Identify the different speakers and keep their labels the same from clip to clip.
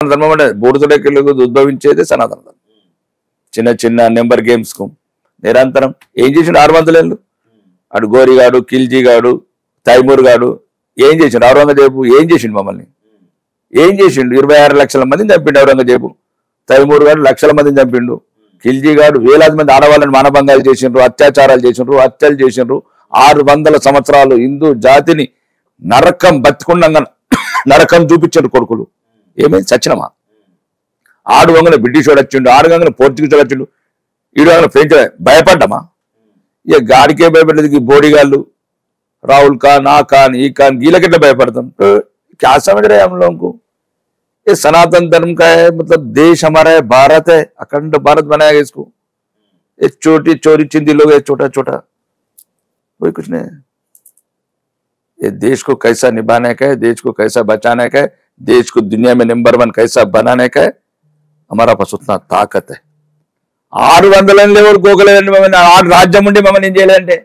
Speaker 1: ధర్మం అంటే బూడిదలోకి ఉద్భవించేది సనాతన ధర్మం. చిన్న చిన్న నెంబర్ గేమ్స్ కు నిరంతరం ఏం చేసిండు 600 ఏళ్ళు. అటు గోరిగాడు, ఖిల్జీగాడు, తైమూర్ గాడు ఏం చేసిండు? ఔరంగజేబు ఏం చేసిండు? మమ్మల్ని ఏం చేసిండు? 26 లక్షల మందిని చంపిండు ఔరంగజేబు. తైమూర్ గాడు లక్షల మందిని చంపిండు. ఖిల్జీ గాడు వేలాది మంది ఆడవాళ్ళని మానభంగాలు చేసిండ్రు, అత్యాచారాలు చేసిండ్రు, హత్యలు చేసిండ్రు. 600 సంవత్సరాలు హిందూ జాతిని నరకం బతికుండంగా నరకం చూపించారు కొడుకులు. ఏమైంది? సచ్చినమా? ఆడు వంగన బ్రిటిష్ వాడు వచ్చిండు, ఆడు వంగన పోర్చుగీస్ వాడు వచ్చిండు, ఈడు వంగన ఫ్రెంచ్. భయపడ్డామా? ఇక గాడికే భయపడలేదు. బోడిగాళ్ళు राहुल खान, आ खान, ई खान गीला के भयपड़ता क्या समझ रहे हम लोगों को? ये सनातन धर्म का है, मतलब देश हमारा है, भारत है, अखंड भारत बनाया गया इसको. ये छोटी चोरी चिंदी लोग है, छोटा छोटा कोई कुछ नहीं. ये देश को कैसा निभाने का है, देश को कैसा बचाने का है, देश को दुनिया में नंबर 1 कैसा बनाने का है, हमारा पास उतना ताकत है. 600 लेवल गोगलेదండి మమ్మల్ని. 6 రాజ్యం ఉండి మమ్మల్ని ఏం చేయాలంటే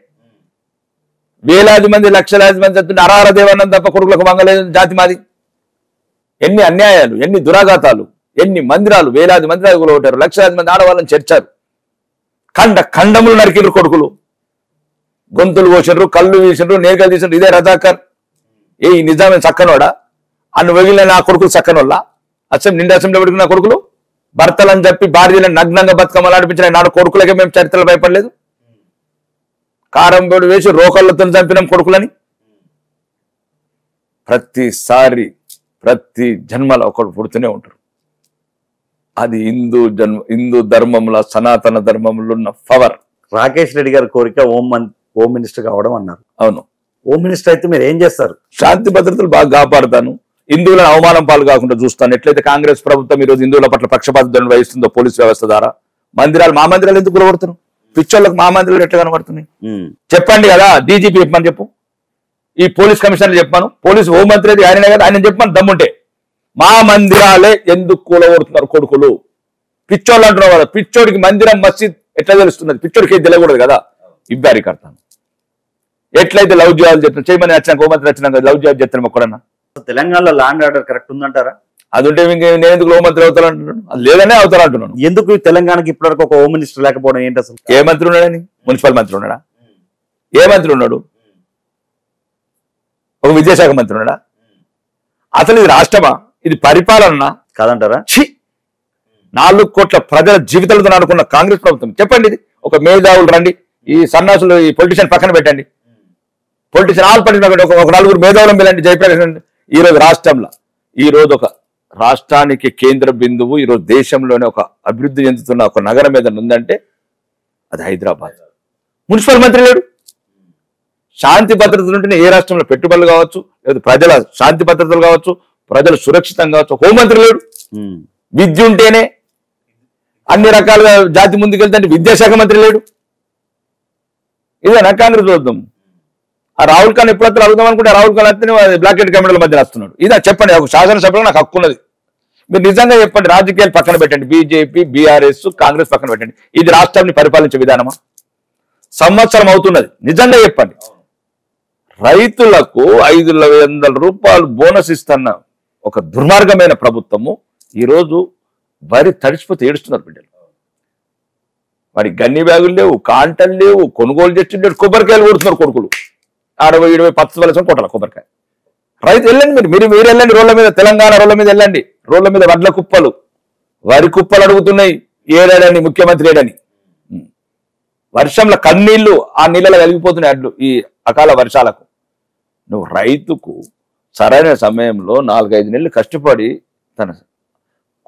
Speaker 1: వేలాది మంది లక్షలాది మంది చదువుతుంటే అరార దేవన్నం తప్ప కొడుకులకు మంగలేదు జాతి మాది. ఎన్ని అన్యాయాలు, ఎన్ని దురాఘాతాలు, ఎన్ని మందిరాలు, వేలాది మందిరాలు కొట్టారు, లక్షలాది మంది ఆడవాళ్ళని చేర్చారు, ఖండములు నరికిండ్రు కొడుకులు, గొంతులు కోసిండ్రు, కళ్ళు తీసిండ్రు, నేకలు తీసిండ్రు. ఇదే రజాకర్. ఏ నిజామే చక్కనోడా? అన్ను వగిలిన నా కొడుకులు చక్కనోళ్ళ? నిండా అసెంబ్లీ పెట్టుకున్న కొడుకులు భర్తలని చెప్పి భార్యలను నగ్నంగా బతుకమ్మలు ఆడిపించిన నాడు కొడుకులకే మేము చరిత్రలు భయపడలేదు. కారం పొడి వేసి రోకళ్ళతో చంపినాం కొడుకులని. ప్రతిసారి ప్రతి జన్మలో ఒకడు పుడుతూనే ఉంటారు. అది హిందూ ధర్మంలో, సనాతన ధర్మంలో ఉన్న పవర్.
Speaker 2: రాకేష్ రెడ్డి గారి కోరిక హోమ్ మినిస్టర్ కావడం అన్నారు.
Speaker 1: అవును.
Speaker 2: హోమ్ మినిస్టర్ అయితే మీరు ఏం చేస్తారు?
Speaker 1: శాంతి భద్రతలు బాగా కాపాడుతాను, హిందువులను అవమానం పాలు కాకుండా చూస్తాను. ఎట్లయితే కాంగ్రెస్ ప్రభుత్వం ఈరోజు హిందువుల పట్ల పక్షపాత ధోరణి వహిస్తుందో పోలీస్ వ్యవస్థ ద్వారా, మందిరాలు మా మందిరాలు ఎందుకు కూలగొడుతున్నారు? పిచ్చోళ్ళకి మా మందిరాలు ఎట్లా కనబడుతున్నాయి చెప్పండి కదా. డీజీపీ చెప్పమని చెప్పు, ఈ పోలీస్ కమిషనర్ చెప్పాను, పోలీసు హోంమంత్రి అది ఆయననే కదా, ఆయన చెప్పమని దమ్ముంటే. మా మందిరాలే ఎందుకు కూలగొడుతున్నారు కొడుకులు? పిచ్చోళ్ళు అంటున్నావు కదా. పిచ్చోడికి మందిరం మసీద్ ఎట్లా తెలుస్తున్నది? పిచ్చోడికి ఏది తెలియకూడదు కదా. ఇబ్బారి కడతాను. ఎట్లయితే లవ్ జిహాద్ చెప్తాను, చేయమని వచ్చినాక హోంమంత్రి వచ్చినాక లవ్ జిహాద్ చెప్తాను ఒక్కడన్నా.
Speaker 2: తెలంగాణలో లాండ్ ఆర్డర్ కరెక్ట్ ఉందంటారా?
Speaker 1: అది ఉంటే నేను ఎందుకు హోంమంత్రి అవుతానంటున్నాను? అది లేదనే అవుతానంటున్నాను.
Speaker 2: ఎందుకు తెలంగాణకి ఇప్పటివరకు ఒక హోమ్ మినిస్టర్ లేకపోవడం ఏంటి అసలు?
Speaker 1: ఏ మంత్రి ఉన్నాడని? మున్సిపల్ మంత్రి ఉన్నాడా? ఏ మంత్రి ఉన్నాడు? ఒక విద్యాశాఖ మంత్రి ఉన్నాడా? అసలు ఇది రాష్ట్రమా? ఇది పరిపాలన
Speaker 2: కాదంటారా?
Speaker 1: 4 కోట్ల ప్రజల జీవితాలతో ఆడుకున్న కాంగ్రెస్ ప్రభుత్వం. చెప్పండి, ఇది ఒక మేధావులు రండి, ఈ సన్నాసులు, ఈ పొలిటీషియన్ పక్కన పెట్టండి, పొలిటీషియన్ ఆల్ పట్టిన ఒక 4 మేధావులను వెళ్ళండి. జయప్రకాష్ ఈ రోజు రాష్ట్రంలో, ఈ రోజు ఒక రాష్ట్రానికి కేంద్ర బిందువు, ఈరోజు దేశంలోనే ఒక అభివృద్ధి చెందుతున్న ఒక నగరం మీద ఉందంటే అది హైదరాబాద్. మున్సిపల్ మంత్రి లేడు. శాంతి భద్రతలు ఉంటేనే ఏ రాష్ట్రంలో పెట్టుబడులు కావచ్చు, లేదా ప్రజల శాంతి భద్రతలు కావచ్చు, ప్రజలు సురక్షితంగా కావచ్చు. హోంమంత్రి లేడు. విద్య ఉంటేనే అన్ని రకాలుగా జాతి ముందుకెళ్తే విద్యాశాఖ మంత్రి లేడు. ఇదేనా కాంగ్రెస్ ప్రభుత్వం? ఆ రాహుల్ ఖాన్ ఎప్పుడైతే అడుగుదాం అనుకుంటే రాహుల్ ఖాన్ అయితే బ్లాకెట్ కమిటీల మధ్య వస్తున్నాడు. ఇదా చెప్పండి, ఒక శాసనసభలో నాకు హక్కు ఉన్నది. మీరు నిజంగా చెప్పండి, రాజకీయాలు పక్కన పెట్టండి, బీజేపీ, బీఆర్ఎస్, కాంగ్రెస్ పక్కన పెట్టండి. ఇది రాష్ట్రాన్ని పరిపాలించే విధానమా? సంవత్సరం అవుతున్నది. నిజంగా చెప్పండి. రైతులకు 500 రూపాయలు బోనస్ ఇస్తున్న ఒక దుర్మార్గమైన ప్రభుత్వము ఈరోజు వరి తడిచిపోతే ఏడుస్తున్నారు బిడ్డలు. మరి గన్ని బ్యాగులు లేవు, కాంటలు లేవు, కొనుగోలు చేస్తుండే కొబ్బరికాయలు కొడుతున్నారు కొడుకులు. 60-70 10 వలస కొట్టాలి కొబ్బరికాయ. రైతు వెళ్ళండి, మీరు వెళ్ళండి రోడ్ల మీద, తెలంగాణ రోడ్ల మీద వెళ్ళండి. రోడ్ల మీద వడ్ల కుప్పలు, వరి కుప్పలు అడుగుతున్నాయి. ఏడాడని ముఖ్యమంత్రి ఏడని. వర్షంలో కన్నీళ్లు, ఆ నీళ్ళలో కలిగిపోతున్నాయి అడ్లు ఈ అకాల వర్షాలకు. నువ్వు రైతుకు సరైన సమయంలో 4-5 నెలలు కష్టపడి తన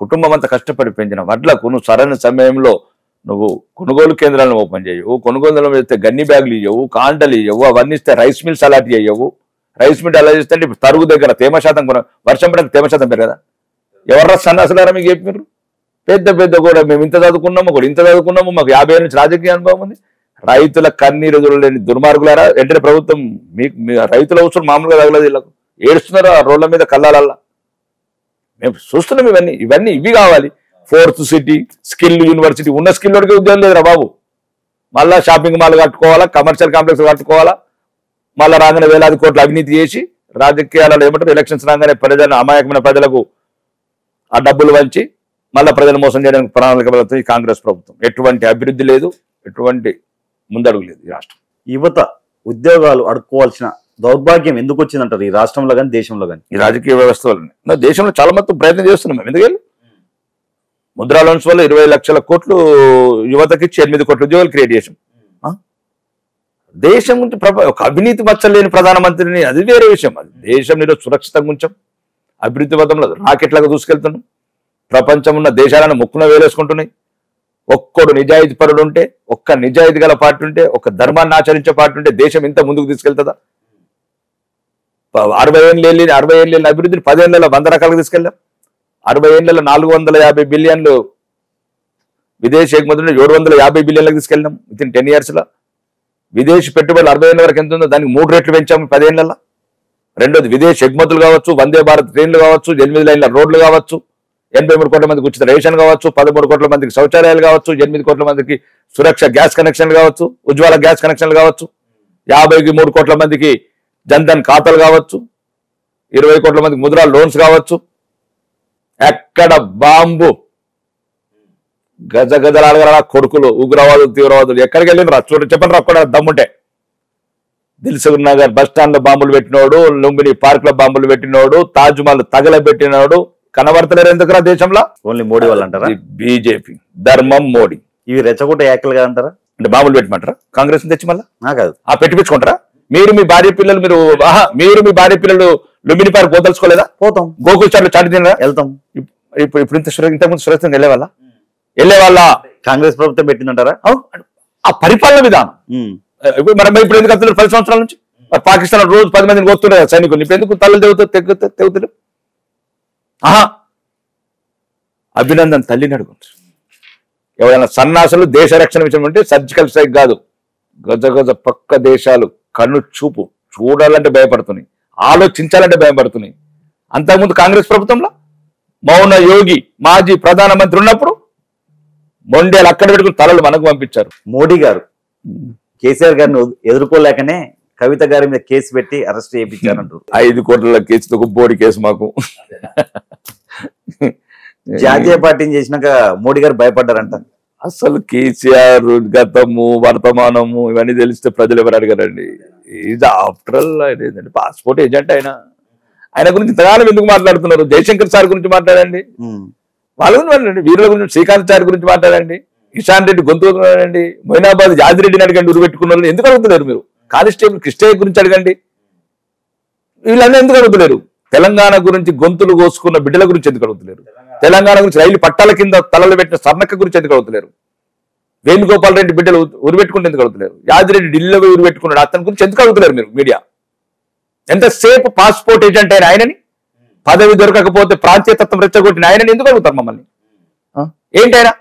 Speaker 1: కుటుంబం అంతా కష్టపడి పెంచిన వడ్లకు నువ్వు సరైన సమయంలో నువ్వు కొనుగోలు కేంద్రాలను ఓపెన్ చేయవు, కొనుగోలు చేస్తే గన్ని బ్యాగులు ఇవ్వవు, కాంటలు ఇవ్వవు, అవన్నీ ఇస్తే రైస్ మిల్స్ అలాంటి ఇవ్వవు. రైస్ మిల్ అలా చేస్తే ఇప్పుడు తరుగు దగ్గర తేమ శాతం వర్షం పడక తేమ శాతం పెరగదా? ఎవర్రా సన్నాసులారా మీకు చెప్పారు? పెద్ద కూడా మేము ఇంత చదువుకున్నాము, కూడా ఇంత చదువుకున్నాము, మాకు 50 ఏళ్ళ నుంచి రాజకీయ అనుభవం ఉంది. రైతుల కన్నీరు లేని దుర్మార్గులారా. వెంటనే ప్రభుత్వం మీకు రైతుల అవసరం మామూలుగా తగలదు. వీళ్ళకు ఏడుస్తున్నారు ఆ రోడ్ల మీద కళ్ళాలల్లా. మేము చూస్తున్నాం ఇవి కావాలి. 4th city, skill university. ఉన్న స్కిల్ వాడికి ఉద్యోగం లేదురా బాబు. మళ్ళా షాపింగ్ మాల్ కట్టుకోవాలా, కమర్షియల్ కాంప్లెక్స్ కట్టుకోవాలా, మళ్ళా రాగానే వేలాది కోట్ల అవినీతి చేసి రాజకీయాలలో ఏమంటారు ఎలక్షన్స్ రాగానే ప్రజలను, అమాయకమైన ప్రజలకు ఆ డబ్బులు వంచి మళ్ళీ ప్రజలు మోసం చేయడానికి ప్రణాళిక ఈ కాంగ్రెస్ ప్రభుత్వం. ఎటువంటి అభివృద్ధి లేదు, ఎటువంటి ముందడుగు లేదు. ఈ రాష్ట్రం
Speaker 2: యువత ఉద్యోగాలు అడుక్కోవాల్సిన దౌర్భాగ్యం ఎందుకు వచ్చిందంటారు ఈ రాష్ట్రంలో కానీ దేశంలో కానీ?
Speaker 1: ఈ రాజకీయ వ్యవస్థ వల్ల దేశంలో చాలా మొత్తం ప్రయత్నం చేస్తున్నాం మేము. ఎందుకు ముద్రా లోన్స్ వల్ల 20 లక్షల కోట్లు యువతకి ఇచ్చి 8 కోట్ల ఉద్యోగాలు క్రియేట్ చేసాం. దేశం గురించి ఒక అవినీతి మచ్చలేని ప్రధానమంత్రిని, అది వేరే విషయం. అది దేశం నీలో సురక్షితంగా ఉంచాం, అభివృద్ధి పథంలో రాకెట్లాగా దూసుకెళ్తున్నాం. ప్రపంచం ఉన్న దేశాలను ముక్కున వేలేసుకుంటున్నాయి. ఒక్కడు నిజాయితీ పరుడు ఉంటే, ఒక్క నిజాయితీ గల పార్టీ ఉంటే, ఒక ధర్మాన్ని ఆచరించే పార్టీ ఉంటే దేశం ఇంత ముందుకు తీసుకెళ్తుందా? 60 ఏళ్ళ అభివృద్ధిని 10 ఏళ్ళలో 100 రకాలుగా తీసుకెళ్ళాం. 60 ఏళ్ళలో 450 బిలియన్లు విదేశీ ఎగుమతులు 750 బిలియన్లకు తీసుకెళ్ళినాం వితిన్ 10 years లో. విదేశీ పెట్టుబడులు 60 ఏళ్ళ వరకు ఎంత ఉందో దానికి 3 రెట్లు పెంచాము 10 ఏళ్లలో. రెండోది విదేశీ ఎగుమతులు కావచ్చు, వందే భారత్ ట్రైన్లు కావచ్చు, 8 లైన్ల రోడ్లు కావచ్చు, 83 కోట్ల మందికి ఉచిత రేషన్ కావచ్చు, 13 కోట్ల మందికి శౌచాలయాలు కావచ్చు, 8 కోట్ల మందికి సురక్ష గ్యాస్ కనెక్షన్లు కావచ్చు, ఉజ్వల గ్యాస్ కనెక్షన్లు కావచ్చు, 53 కోట్ల మందికి జన్ధన్ ఖాతాలు కావచ్చు, 20 కోట్ల మందికి ముద్రా లోన్స్ కావచ్చు. ఎక్కడ బాంబు గజగజలాడగల కొడుకులు ఉగ్రవాదులు తీవ్రవాదులు ఎక్కడికి వెళ్ళిన చూడండి, చెప్పండి అక్కడ దమ్ముంటే. దిల్సుఖ్ నగర్ బస్ స్టాండ్ లో బాంబులు పెట్టినోడు, లుంబిని పార్క్ లో బాంబులు పెట్టినోడు, తాజ్ మహల్ తగలబెట్టినోడు కనబడతలేరు ఎందుకురా దేశంలో?
Speaker 2: ఓన్లీ మోడీ వాళ్ళు అంటారా?
Speaker 1: బీజేపీ ధర్మం మోడీ.
Speaker 2: ఇవి రెచ్చగొట్టే యాక్లు కాదంటారా?
Speaker 1: అంటే బాంబులు పెట్టమంటారా? కాంగ్రెస్ తెచ్చి మళ్ళా
Speaker 2: కాదు
Speaker 1: పెట్టించుకుంటారా? మీరు మీ భార్య పిల్లలు మీ భార్య పిల్లలు లుంబిని పార్క్ పోదలుచుకోలేదా?
Speaker 2: పోతాం.
Speaker 1: గోకుల్ చాట్లు చాటి తినరా?
Speaker 2: వెళ్తాం.
Speaker 1: ఇప్పుడు ఇంతకుముందు సురక్షితంగా వెళ్ళేవాళ్ళ
Speaker 2: కాంగ్రెస్ ప్రభుత్వం పెట్టిందంటారా?
Speaker 1: ఆ పరిపాలన విధానం. ఇప్పుడు ఇప్పుడు ఎందుకు వస్తున్నారు 10 సంవత్సరాల నుంచి? పాకిస్తాన్ రోజు 10 మందిని వస్తుండే సైనికులు, ఇప్పుడు ఎందుకు తల్లు తెగుతారు? అభినందన్ తల్లిని అడుగుతారు. ఎవరైనా సన్నాసులు దేశ రక్షణ విషయం అంటే సర్జికల్ స్ట్రైక్ కాదు, గజ పక్క దేశాలు కన్ను చూపు చూడాలంటే భయపడుతున్నాయి, ఆలోచించాలంటే భయపడుతున్నాయి. అంతకుముందు కాంగ్రెస్ ప్రభుత్వంలో మౌన యోగి మాజీ ప్రధానమంత్రి ఉన్నప్పుడు మొండేలు అక్కడ పెట్టుకుని తలలు మనకు పంపించారు.
Speaker 2: మోడీ గారు కేసీఆర్ గారిని ఎదుర్కోలేకనే కవిత గారి మీద కేసు పెట్టి అరెస్ట్ చేయించారంటారు.
Speaker 1: 5 కోట్ల కేసుతో బోడి కేసు మాకు.
Speaker 2: జాతీయ పార్టీని చేసినాక మోడీ గారు భయపడ్డారంట.
Speaker 1: అసలు కేసీఆర్ గతము వర్తమానము ఇవన్నీ తెలిస్తే ప్రజలు ఎవరు అడగరండి. ఇది ఆఫ్టర్ ఆల్ ఏంటంటే పాస్పోర్ట్ ఏజెంట్. ఆయన గురించి ఇంతకాలం ఎందుకు మాట్లాడుతున్నారు? జయశంకర్ సార్ గురించి మాట్లాడండి, వాళ్ళ గురించి మాట్లాడండి, వీరుల గురించి శ్రీకాంత్ చారి గురించి మాట్లాడండి, ఇషాన్ రెడ్డి గొంతు అడగండి, మొయినాబాద్ యాదిరెడ్డిని అడగండి, ఉరిపెట్టుకున్న వాళ్ళని ఎందుకు అడుగుతున్నారు మీరు? కానిస్టేబుల్ కృష్ణయ్య గురించి అడగండి, వీళ్ళందరూ ఎందుకు అడుగుతులేరు? తెలంగాణ గురించి గొంతులు కోసుకున్న బిడ్డల గురించి ఎందుకు అడుగుతులేరు? తెలంగాణ గురించి రైలు పట్టాల కింద తలలు పెట్టిన సర్ణక్క గురించి ఎందుకు అడుగుతులేరు? వేణుగోపాల్ రెడ్డి బిడ్డలు ఉరిపెట్టుకుంటే ఎందుకు అడుగుతులేరు? యాదిరెడ్డి ఢిల్లీలో ఉరిపెట్టుకున్నాడు, అతని గురించి ఎందుకు అడుగుతులేరు మీరు? మీడియా ఎంతసేపు పాస్పోర్ట్ ఏజెంట్ అయిన ఆయనని, పదవి దొరకకపోతే ప్రాంతీయతత్వం రెచ్చగొట్టిన ఆయనని ఎందుకు అడుగుతారు మమ్మల్ని? ఏంటైనా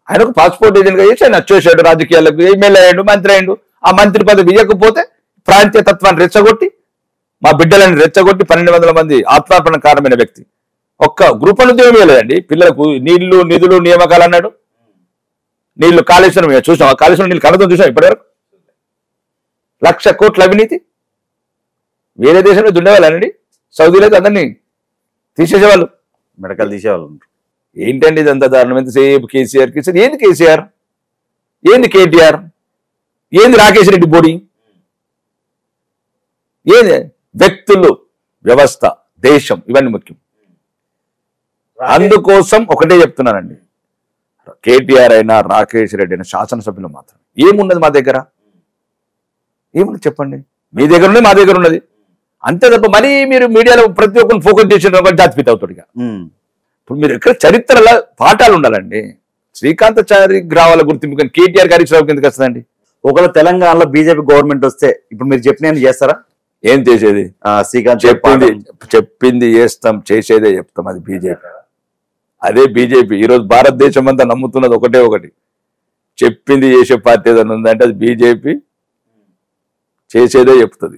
Speaker 1: ఆయనకు పాస్పోర్ట్ ఏజెంట్గా చేసి ఆయన వచ్చేసాడు, రాజకీయాలకు ఎమ్మెల్యే అయ్యాడు, మంత్రి అయ్యాడు. ఆ మంత్రి పదవి ఇవ్వకపోతే ప్రాంతీయతత్వాన్ని రెచ్చగొట్టి మా బిడ్డలని రెచ్చగొట్టి 1200 మంది ఆత్మార్పణ కారణమైన వ్యక్తి. ఒక్క గ్రూప్ ఉద్యోగం ఇవ్వలేదండి. పిల్లలకు నీళ్లు నిధులు నియామకాలు అన్నాడు. నీళ్లు కాళేశ్వరం చూసాం, ఆ కాళేశ్వరం నీళ్ళు కనతో చూసాం ఇప్పటివరకు. 1,00,000 కోట్ల అవినీతి. వేరే దేశంలో దుండేవాళ్ళండి, సౌదీలో అందరినీ తీసేసేవాళ్ళు,
Speaker 2: మెడకలు తీసేవాళ్ళు.
Speaker 1: ఏంటండి ఇదంతా దారుణం? ఎంతసేపు కేసీఆర్ కేసీఆర్. ఏంది కేసీఆర్? ఏంది కేటీఆర్? ఏంది రాకేష్ రెడ్డి బోడీ? ఏది వ్యక్తులు, వ్యవస్థ, దేశం ఇవన్నీ ముఖ్యం. అందుకోసం ఒకటే చెప్తున్నానండి, కేటీఆర్ అయినా రాకేష్ రెడ్డి అయినా శాసనసభ్యులు మాత్రం ఏమున్నది మా దగ్గర? ఏమున్నది చెప్పండి? మీ దగ్గర ఉన్నది, మా దగ్గర ఉన్నది, అంతే తప్ప మరీ మీరు మీడియాలో ప్రతి ఒక్కరిని ఫోకస్ చేసిన జాతిపిత అవుతాడుగా. ఇప్పుడు మీరు ఎక్కడ చరిత్రలో పాఠాలు ఉండాలండి. శ్రీకాంతాచారికి రావాల గుర్తింపు, కానీ కేటీఆర్ గారికి రావు ఎందుకు వస్తుందండి?
Speaker 2: ఒకవేళ తెలంగాణలో బీజేపీ గవర్నమెంట్ వస్తే ఇప్పుడు మీరు చెప్పిన చేస్తారా?
Speaker 1: ఏం చేసేది?
Speaker 2: శ్రీకాంత్
Speaker 1: చెప్పింది చేస్తాం, చేసేదే చెప్తాం. అది బీజేపీ, అదే బీజేపీ. ఈరోజు భారతదేశం అంతా నమ్ముతున్నది ఒకటి, చెప్పింది చేసే పార్టీ ఏదైనా ఉందంటే అది బీజేపీ, చేసేదే చెప్తుంది.